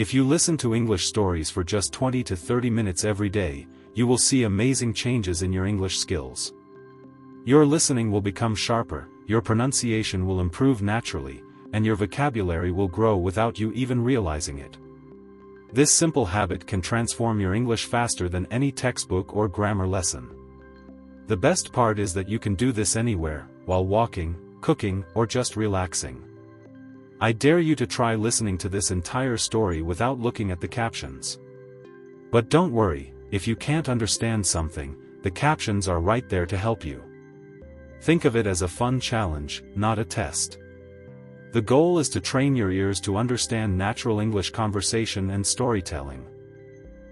If you listen to English stories for just 20 to 30 minutes every day, you will see amazing changes in your English skills. Your listening will become sharper, your pronunciation will improve naturally, and your vocabulary will grow without you even realizing it. This simple habit can transform your English faster than any textbook or grammar lesson. The best part is that you can do this anywhere, while walking, cooking, or just relaxing. I dare you to try listening to this entire story without looking at the captions. But don't worry, if you can't understand something, the captions are right there to help you. Think of it as a fun challenge, not a test. The goal is to train your ears to understand natural English conversation and storytelling.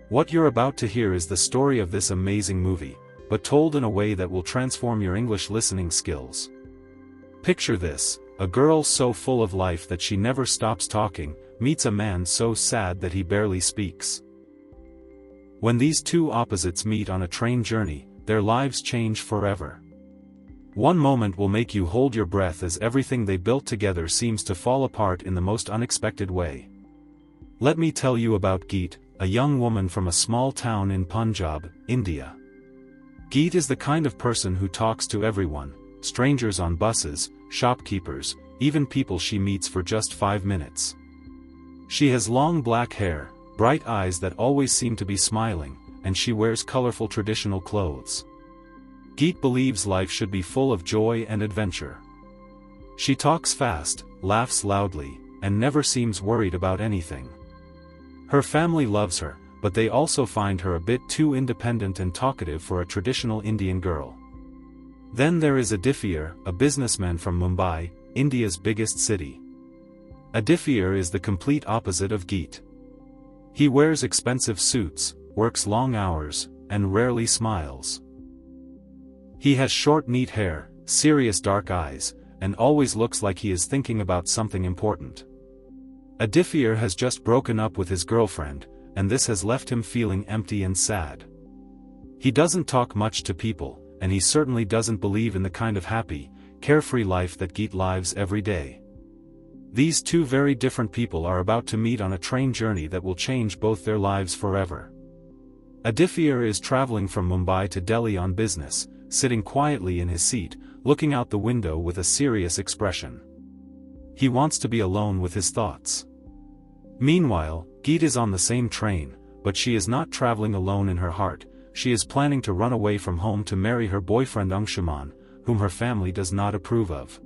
What you're about to hear is the story of this amazing movie, but told in a way that will transform your English listening skills. Picture this: a girl so full of life that she never stops talking, meets a man so sad that he barely speaks. When these two opposites meet on a train journey, their lives change forever. One moment will make you hold your breath as everything they built together seems to fall apart in the most unexpected way. Let me tell you about Geet, a young woman from a small town in Punjab, India. Geet is the kind of person who talks to everyone, strangers on buses, shopkeepers, even people she meets for just 5 minutes. She has long black hair, bright eyes that always seem to be smiling, and she wears colorful traditional clothes. Geet believes life should be full of joy and adventure. She talks fast, laughs loudly, and never seems worried about anything. Her family loves her, but they also find her a bit too independent and talkative for a traditional Indian girl. Then there is Aditya, a businessman from Mumbai, India's biggest city. Aditya is the complete opposite of Geet. He wears expensive suits, works long hours, and rarely smiles. He has short neat hair, serious dark eyes, and always looks like he is thinking about something important. Aditya has just broken up with his girlfriend, and this has left him feeling empty and sad. He doesn't talk much to people, and he certainly doesn't believe in the kind of happy, carefree life that Geet lives every day. These two very different people are about to meet on a train journey that will change both their lives forever. Aditya is traveling from Mumbai to Delhi on business, sitting quietly in his seat, looking out the window with a serious expression. He wants to be alone with his thoughts. Meanwhile, Geet is on the same train, but she is not traveling alone in her heart. She is planning to run away from home to marry her boyfriend Anshuman, whom her family does not approve of.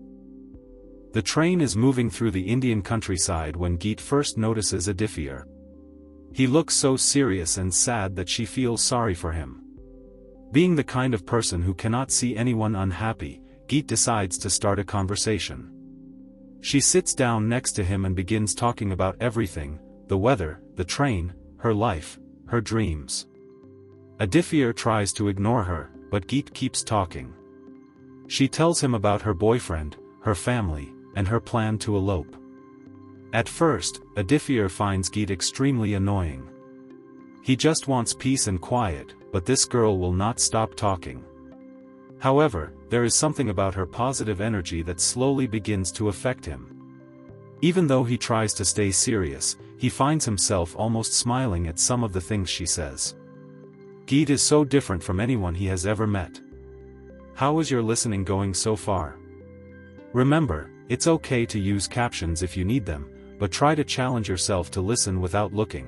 The train is moving through the Indian countryside when Geet first notices Aditya. He looks so serious and sad that she feels sorry for him. Being the kind of person who cannot see anyone unhappy, Geet decides to start a conversation. She sits down next to him and begins talking about everything: the weather, the train, her life, her dreams. Aditya tries to ignore her, but Geet keeps talking. She tells him about her boyfriend, her family, and her plan to elope. At first, Aditya finds Geet extremely annoying. He just wants peace and quiet, but this girl will not stop talking. However, there is something about her positive energy that slowly begins to affect him. Even though he tries to stay serious, he finds himself almost smiling at some of the things she says. Geet is so different from anyone he has ever met. How is your listening going so far? Remember, it's okay to use captions if you need them, but try to challenge yourself to listen without looking.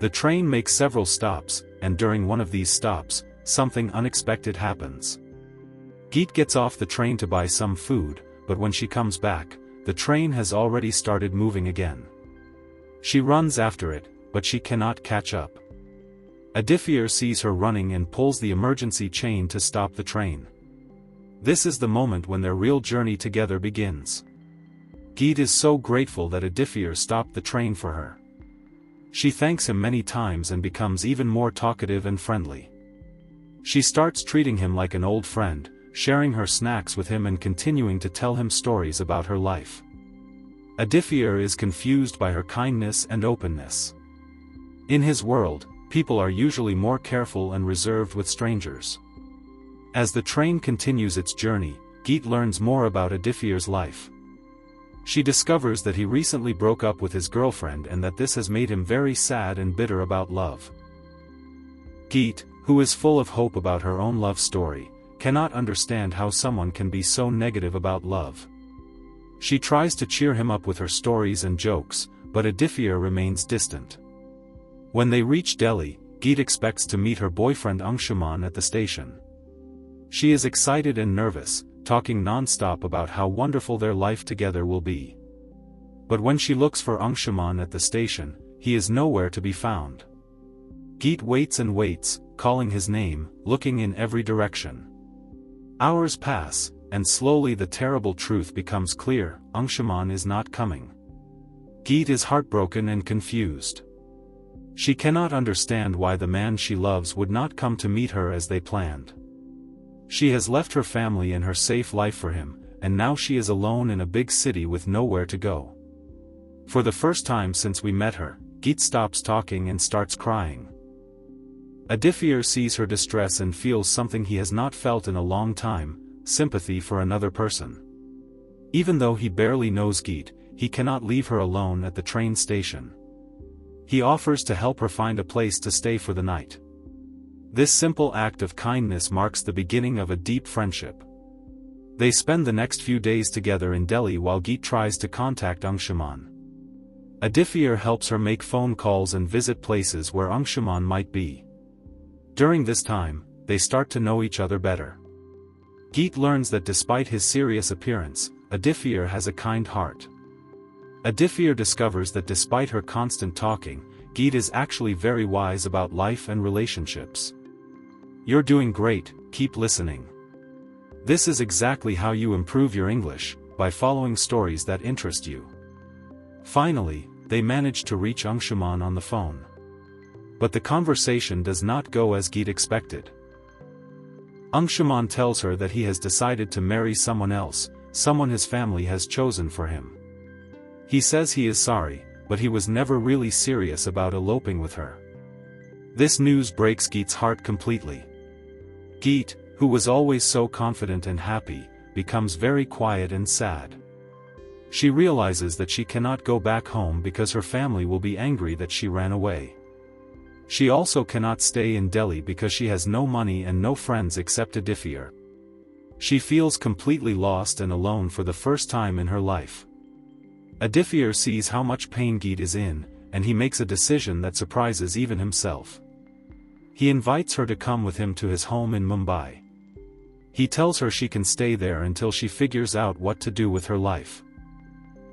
The train makes several stops, and during one of these stops, something unexpected happens. Geet gets off the train to buy some food, but when she comes back, the train has already started moving again. She runs after it, but she cannot catch up. Aditya sees her running and pulls the emergency chain to stop the train. This is the moment when their real journey together begins. Geet is so grateful that Aditya stopped the train for her. She thanks him many times and becomes even more talkative and friendly. She starts treating him like an old friend, sharing her snacks with him and continuing to tell him stories about her life. Aditya is confused by her kindness and openness. In his world, people are usually more careful and reserved with strangers. As the train continues its journey, Geet learns more about Aditya's life. She discovers that he recently broke up with his girlfriend and that this has made him very sad and bitter about love. Geet, who is full of hope about her own love story, cannot understand how someone can be so negative about love. She tries to cheer him up with her stories and jokes, but Aditya remains distant. When they reach Delhi, Geet expects to meet her boyfriend Anshuman at the station. She is excited and nervous, talking non-stop about how wonderful their life together will be. But when she looks for Anshuman at the station, he is nowhere to be found. Geet waits and waits, calling his name, looking in every direction. Hours pass, and slowly the terrible truth becomes clear: Anshuman is not coming. Geet is heartbroken and confused. She cannot understand why the man she loves would not come to meet her as they planned. She has left her family and her safe life for him, and now she is alone in a big city with nowhere to go. For the first time since we met her, Geet stops talking and starts crying. Aditya sees her distress and feels something he has not felt in a long time: sympathy for another person. Even though he barely knows Geet, he cannot leave her alone at the train station. He offers to help her find a place to stay for the night. This simple act of kindness marks the beginning of a deep friendship. They spend the next few days together in Delhi while Geet tries to contact Anshuman. Aditya helps her make phone calls and visit places where Anshuman might be. During this time, they start to know each other better. Geet learns that despite his serious appearance, Aditya has a kind heart. Aditya discovers that despite her constant talking, Geet is actually very wise about life and relationships. "You're doing great, keep listening. This is exactly how you improve your English, by following stories that interest you." Finally, they manage to reach Anshuman on the phone. But the conversation does not go as Geet expected. Anshuman tells her that he has decided to marry someone else, someone his family has chosen for him. He says he is sorry, but he was never really serious about eloping with her. This news breaks Geet's heart completely. Geet, who was always so confident and happy, becomes very quiet and sad. She realizes that she cannot go back home because her family will be angry that she ran away. She also cannot stay in Delhi because she has no money and no friends except Aditya. She feels completely lost and alone for the first time in her life. Aditya sees how much pain Geet is in, and he makes a decision that surprises even himself. He invites her to come with him to his home in Mumbai. He tells her she can stay there until she figures out what to do with her life.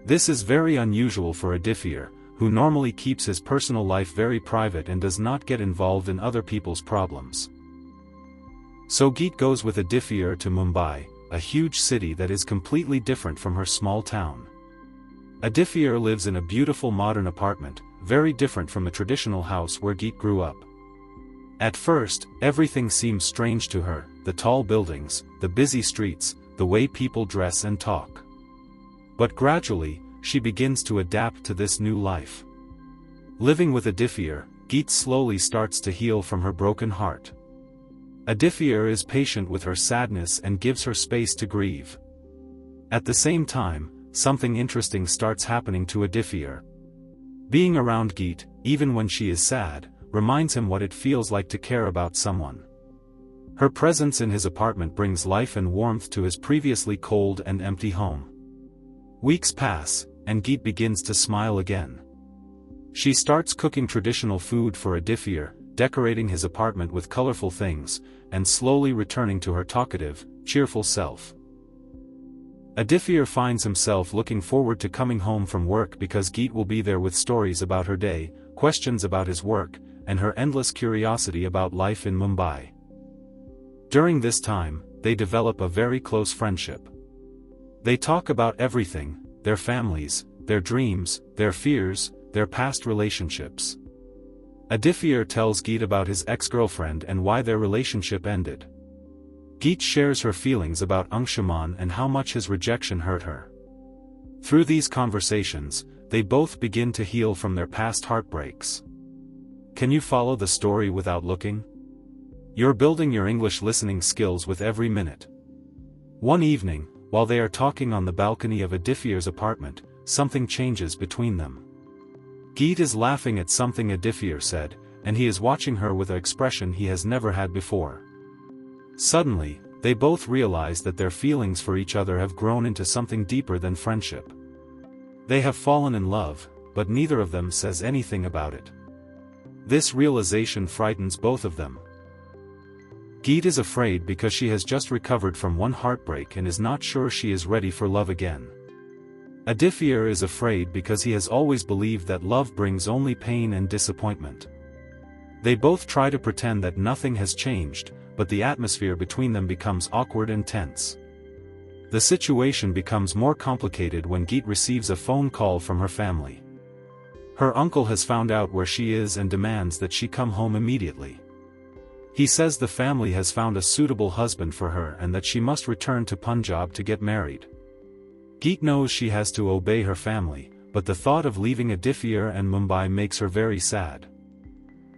This is very unusual for Aditya, who normally keeps his personal life very private and does not get involved in other people's problems. So Geet goes with Aditya to Mumbai, a huge city that is completely different from her small town. Aditya lives in a beautiful modern apartment, very different from the traditional house where Geet grew up. At first, everything seems strange to her: the tall buildings, the busy streets, the way people dress and talk. But gradually, she begins to adapt to this new life. Living with Aditya, Geet slowly starts to heal from her broken heart. Aditya is patient with her sadness and gives her space to grieve. At the same time, something interesting starts happening to Aditya. Being around Geet, even when she is sad, reminds him what it feels like to care about someone. Her presence in his apartment brings life and warmth to his previously cold and empty home. Weeks pass, and Geet begins to smile again. She starts cooking traditional food for Aditya, decorating his apartment with colorful things, and slowly returning to her talkative, cheerful self. Aditya finds himself looking forward to coming home from work because Geet will be there with stories about her day, questions about his work, and her endless curiosity about life in Mumbai. During this time, they develop a very close friendship. They talk about everything: their families, their dreams, their fears, their past relationships. Aditya tells Geet about his ex-girlfriend and why their relationship ended. Geet shares her feelings about Anshuman and how much his rejection hurt her. Through these conversations, they both begin to heal from their past heartbreaks. Can you follow the story without looking? You're building your English listening skills with every minute. One evening, while they are talking on the balcony of Aditya's apartment, something changes between them. Geet is laughing at something Aditya said, and he is watching her with an expression he has never had before. Suddenly, they both realize that their feelings for each other have grown into something deeper than friendship. They have fallen in love, but neither of them says anything about it. This realization frightens both of them. Geet is afraid because she has just recovered from one heartbreak and is not sure she is ready for love again. Aditya is afraid because he has always believed that love brings only pain and disappointment. They both try to pretend that nothing has changed, but the atmosphere between them becomes awkward and tense. The situation becomes more complicated when Geet receives a phone call from her family. Her uncle has found out where she is and demands that she come home immediately. He says the family has found a suitable husband for her and that she must return to Punjab to get married. Geet knows she has to obey her family, but the thought of leaving Aditya and Mumbai makes her very sad.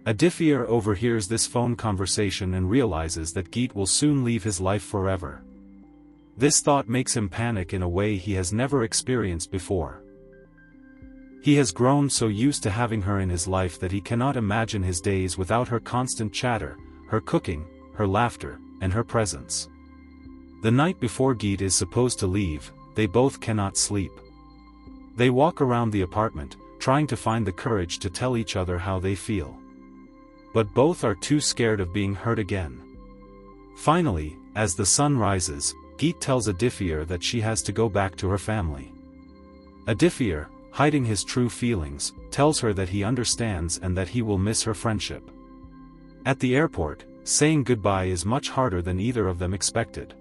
Aditya overhears this phone conversation and realizes that Geet will soon leave his life forever. This thought makes him panic in a way he has never experienced before. He has grown so used to having her in his life that he cannot imagine his days without her constant chatter, her cooking, her laughter, and her presence. The night before Geet is supposed to leave, they both cannot sleep. They walk around the apartment, trying to find the courage to tell each other how they feel. But both are too scared of being hurt again. Finally, as the sun rises, Geet tells Aditya that she has to go back to her family. Aditya, hiding his true feelings, tells her that he understands and that he will miss her friendship. At the airport, saying goodbye is much harder than either of them expected.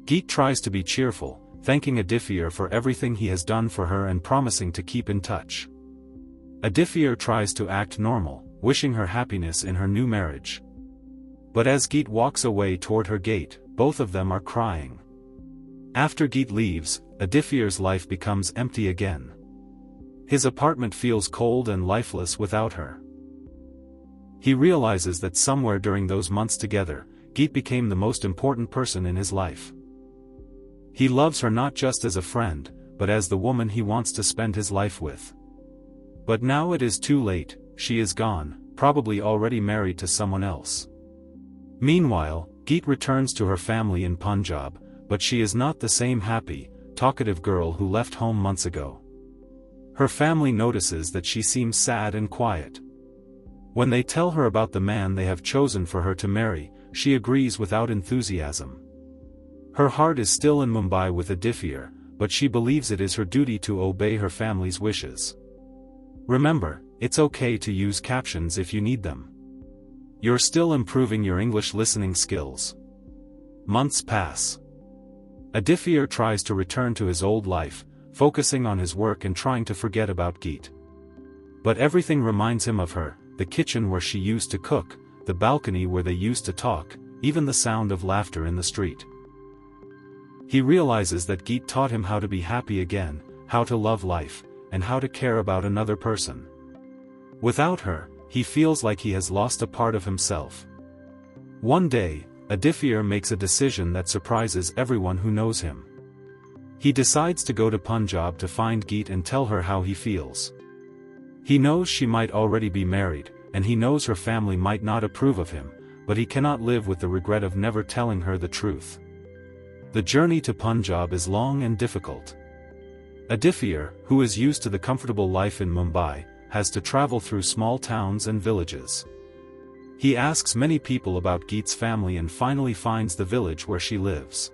Geet tries to be cheerful, thanking Aditya for everything he has done for her and promising to keep in touch. Aditya tries to act normal, wishing her happiness in her new marriage. But as Geet walks away toward her gate, both of them are crying. After Geet leaves, Aditya's life becomes empty again. His apartment feels cold and lifeless without her. He realizes that somewhere during those months together, Geet became the most important person in his life. He loves her not just as a friend, but as the woman he wants to spend his life with. But now it is too late, she is gone, probably already married to someone else. Meanwhile, Geet returns to her family in Punjab, but she is not the same happy, talkative girl who left home months ago. Her family notices that she seems sad and quiet. When they tell her about the man they have chosen for her to marry, she agrees without enthusiasm. Her heart is still in Mumbai with Aditya, but she believes it is her duty to obey her family's wishes. Remember, it's okay to use captions if you need them. You're still improving your English listening skills. Months pass. Aditya tries to return to his old life, focusing on his work and trying to forget about Geet. But everything reminds him of her, the kitchen where she used to cook, the balcony where they used to talk, even the sound of laughter in the street. He realizes that Geet taught him how to be happy again, how to love life, and how to care about another person. Without her, he feels like he has lost a part of himself. One day, Aditya makes a decision that surprises everyone who knows him. He decides to go to Punjab to find Geet and tell her how he feels. He knows she might already be married, and he knows her family might not approve of him, but he cannot live with the regret of never telling her the truth. The journey to Punjab is long and difficult. Aditya, who is used to the comfortable life in Mumbai, has to travel through small towns and villages. He asks many people about Geet's family and finally finds the village where she lives.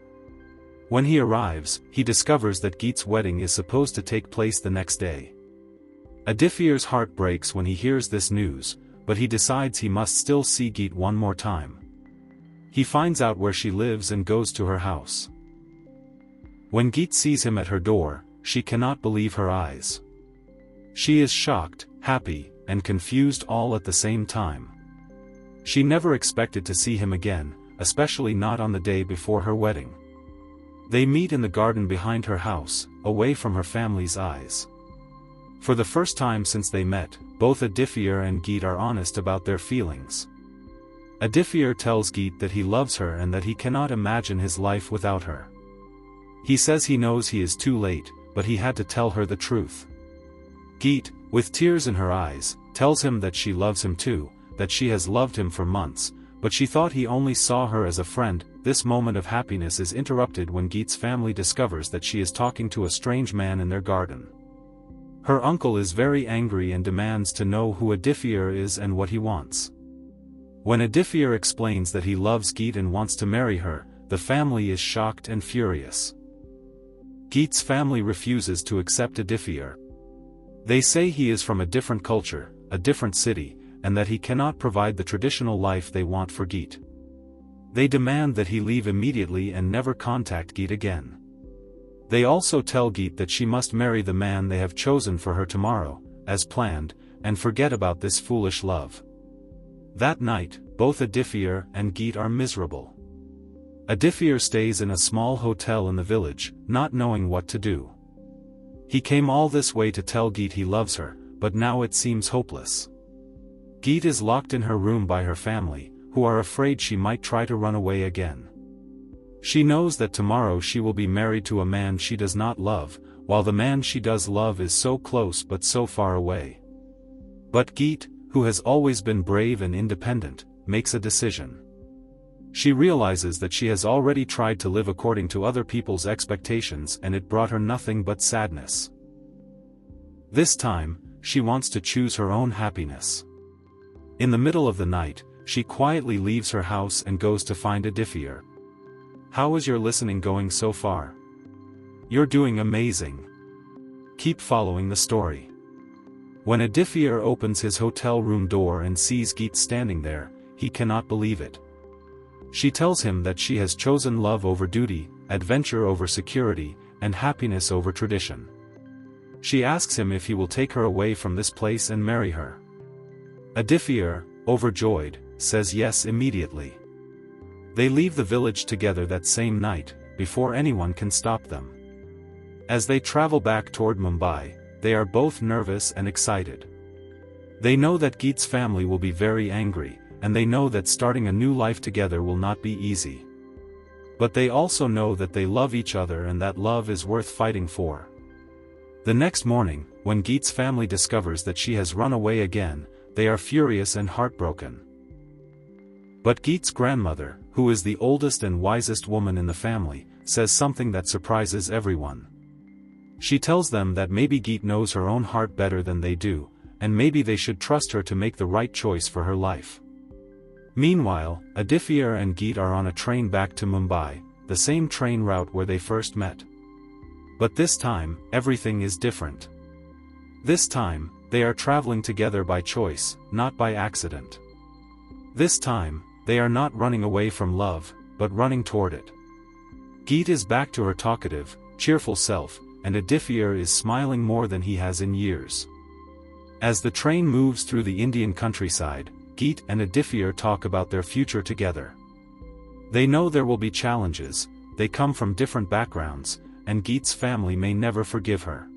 When he arrives, he discovers that Geet's wedding is supposed to take place the next day. Aditya's heart breaks when he hears this news, but he decides he must still see Geet one more time. He finds out where she lives and goes to her house. When Geet sees him at her door, she cannot believe her eyes. She is shocked, happy, and confused all at the same time. She never expected to see him again, especially not on the day before her wedding. They meet in the garden behind her house, away from her family's eyes. For the first time since they met, both Aditya and Geet are honest about their feelings. Aditya tells Geet that he loves her and that he cannot imagine his life without her. He says he knows he is too late, but he had to tell her the truth. Geet, with tears in her eyes, tells him that she loves him too, that she has loved him for months, but she thought he only saw her as a friend. This moment of happiness is interrupted when Geet's family discovers that she is talking to a strange man in their garden. Her uncle is very angry and demands to know who Aditya is and what he wants. When Aditya explains that he loves Geet and wants to marry her, the family is shocked and furious. Geet's family refuses to accept Aditya. They say he is from a different culture, a different city, and that he cannot provide the traditional life they want for Geet. They demand that he leave immediately and never contact Geet again. They also tell Geet that she must marry the man they have chosen for her tomorrow, as planned, and forget about this foolish love. That night, both Aditya and Geet are miserable. Aditya stays in a small hotel in the village, not knowing what to do. He came all this way to tell Geet he loves her, but now it seems hopeless. Geet is locked in her room by her family, who are afraid she might try to run away again. She knows that tomorrow she will be married to a man she does not love, while the man she does love is so close but so far away. But Geet, who has always been brave and independent, makes a decision. She realizes that she has already tried to live according to other people's expectations and it brought her nothing but sadness. This time, she wants to choose her own happiness. In the middle of the night, she quietly leaves her house and goes to find Aditya. How is your listening going so far? You're doing amazing. Keep following the story. When Aditya opens his hotel room door and sees Geet standing there, he cannot believe it. She tells him that she has chosen love over duty, adventure over security, and happiness over tradition. She asks him if he will take her away from this place and marry her. Aditya, overjoyed, says yes immediately. They leave the village together that same night, before anyone can stop them. As they travel back toward Mumbai, they are both nervous and excited. They know that Geet's family will be very angry, and they know that starting a new life together will not be easy. But they also know that they love each other and that love is worth fighting for. The next morning, when Geet's family discovers that she has run away again, they are furious and heartbroken. But Geet's grandmother, who is the oldest and wisest woman in the family, says something that surprises everyone. She tells them that maybe Geet knows her own heart better than they do, and maybe they should trust her to make the right choice for her life. Meanwhile, Aditya and Geet are on a train back to Mumbai, the same train route where they first met. But this time, everything is different. This time, they are traveling together by choice, not by accident. This time, they are not running away from love, but running toward it. Geet is back to her talkative, cheerful self, and Aditya is smiling more than he has in years. As the train moves through the Indian countryside, Geet and Aditya talk about their future together. They know there will be challenges, they come from different backgrounds, and Geet's family may never forgive her.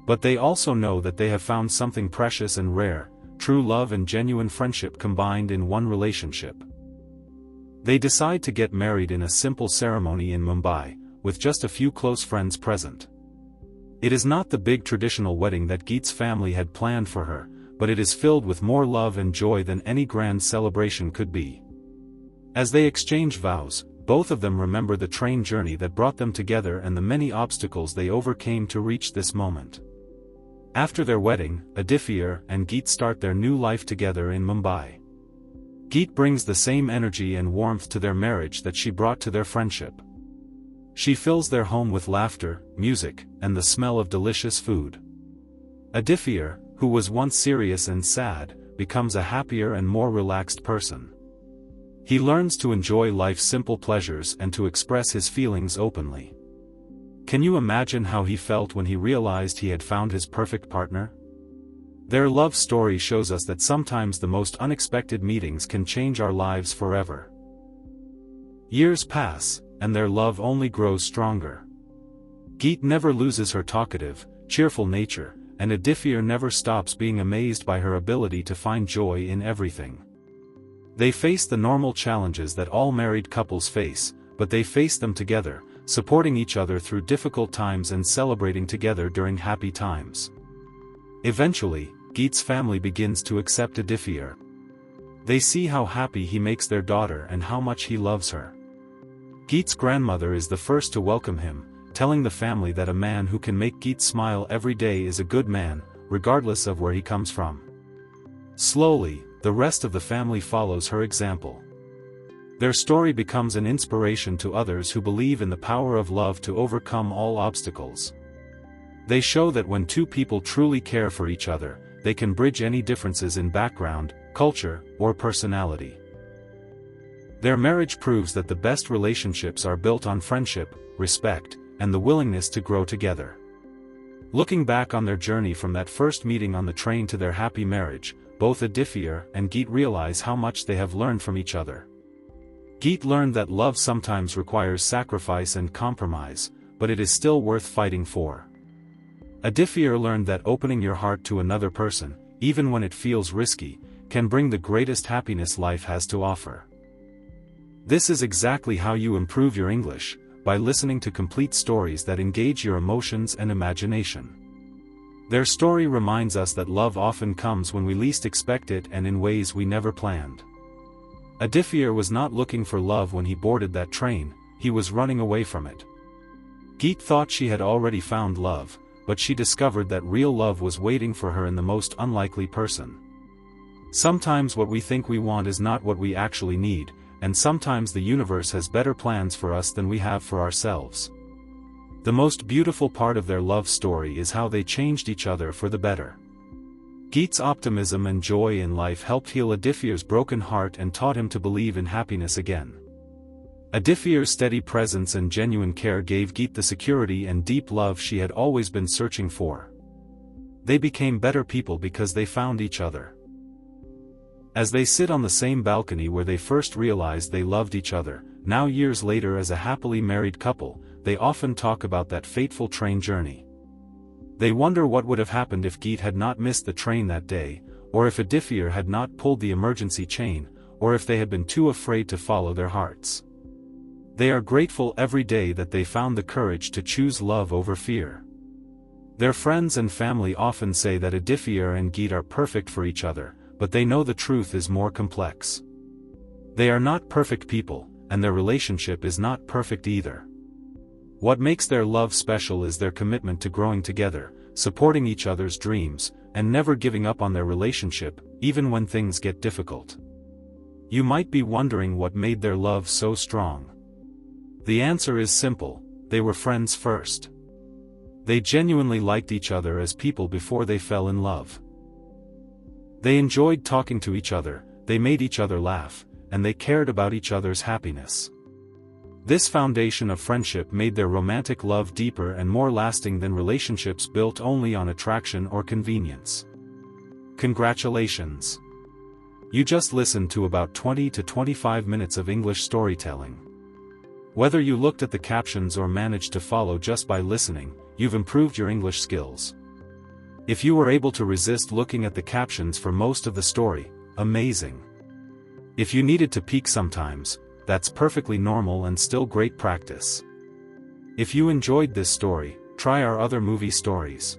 But they also know that they have found something precious and rare, true love and genuine friendship combined in one relationship. They decide to get married in a simple ceremony in Mumbai, with just a few close friends present. It is not the big traditional wedding that Geet's family had planned for her, but it is filled with more love and joy than any grand celebration could be. As they exchange vows, both of them remember the train journey that brought them together and the many obstacles they overcame to reach this moment. After their wedding, Aditya and Geet start their new life together in Mumbai. Geet brings the same energy and warmth to their marriage that she brought to their friendship. She fills their home with laughter, music, and the smell of delicious food. Aditya, who was once serious and sad, becomes a happier and more relaxed person. He learns to enjoy life's simple pleasures and to express his feelings openly. Can you imagine how he felt when he realized he had found his perfect partner? Their love story shows us that sometimes the most unexpected meetings can change our lives forever. Years pass, and their love only grows stronger. Geet never loses her talkative, cheerful nature, and Aditya never stops being amazed by her ability to find joy in everything. They face the normal challenges that all married couples face, but they face them together, supporting each other through difficult times and celebrating together during happy times. Eventually, Geet's family begins to accept Aditya. They see how happy he makes their daughter and how much he loves her. Geet's grandmother is the first to welcome him, telling the family that a man who can make Geet smile every day is a good man, regardless of where he comes from. Slowly, the rest of the family follows her example. Their story becomes an inspiration to others who believe in the power of love to overcome all obstacles. They show that when two people truly care for each other, they can bridge any differences in background, culture, or personality. Their marriage proves that the best relationships are built on friendship, respect, and the willingness to grow together. Looking back on their journey from that first meeting on the train to their happy marriage, both Aditya and Geet realize how much they have learned from each other. Geet learned that love sometimes requires sacrifice and compromise, but it is still worth fighting for. Aditya learned that opening your heart to another person, even when it feels risky, can bring the greatest happiness life has to offer. This is exactly how you improve your English, by listening to complete stories that engage your emotions and imagination. Their story reminds us that love often comes when we least expect it and in ways we never planned. Aditya was not looking for love when he boarded that train, he was running away from it. Geet thought she had already found love, but she discovered that real love was waiting for her in the most unlikely person. Sometimes what we think we want is not what we actually need, and sometimes the universe has better plans for us than we have for ourselves. The most beautiful part of their love story is how they changed each other for the better. Geet's optimism and joy in life helped heal Aditya's broken heart and taught him to believe in happiness again. Aditya's steady presence and genuine care gave Geet the security and deep love she had always been searching for. They became better people because they found each other. As they sit on the same balcony where they first realized they loved each other, now years later as a happily married couple, they often talk about that fateful train journey. They wonder what would have happened if Geet had not missed the train that day, or if Aditya had not pulled the emergency chain, or if they had been too afraid to follow their hearts. They are grateful every day that they found the courage to choose love over fear. Their friends and family often say that Aditya and Geet are perfect for each other, but they know the truth is more complex. They are not perfect people, and their relationship is not perfect either. What makes their love special is their commitment to growing together, supporting each other's dreams, and never giving up on their relationship, even when things get difficult. You might be wondering what made their love so strong. The answer is simple: they were friends first. They genuinely liked each other as people before they fell in love. They enjoyed talking to each other, they made each other laugh, and they cared about each other's happiness. This foundation of friendship made their romantic love deeper and more lasting than relationships built only on attraction or convenience. Congratulations! You just listened to about 20 to 25 minutes of English storytelling. Whether you looked at the captions or managed to follow just by listening, you've improved your English skills. If you were able to resist looking at the captions for most of the story, amazing. If you needed to peek sometimes, that's perfectly normal and still great practice. If you enjoyed this story, try our other movie stories.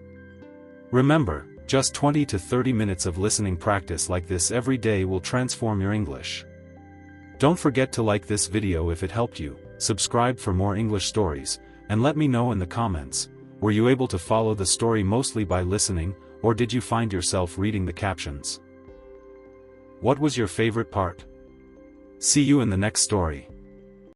Remember, just 20 to 30 minutes of listening practice like this every day will transform your English. Don't forget to like this video if it helped you, subscribe for more English stories, and let me know in the comments, were you able to follow the story mostly by listening, or did you find yourself reading the captions? What was your favorite part? See you in the next story.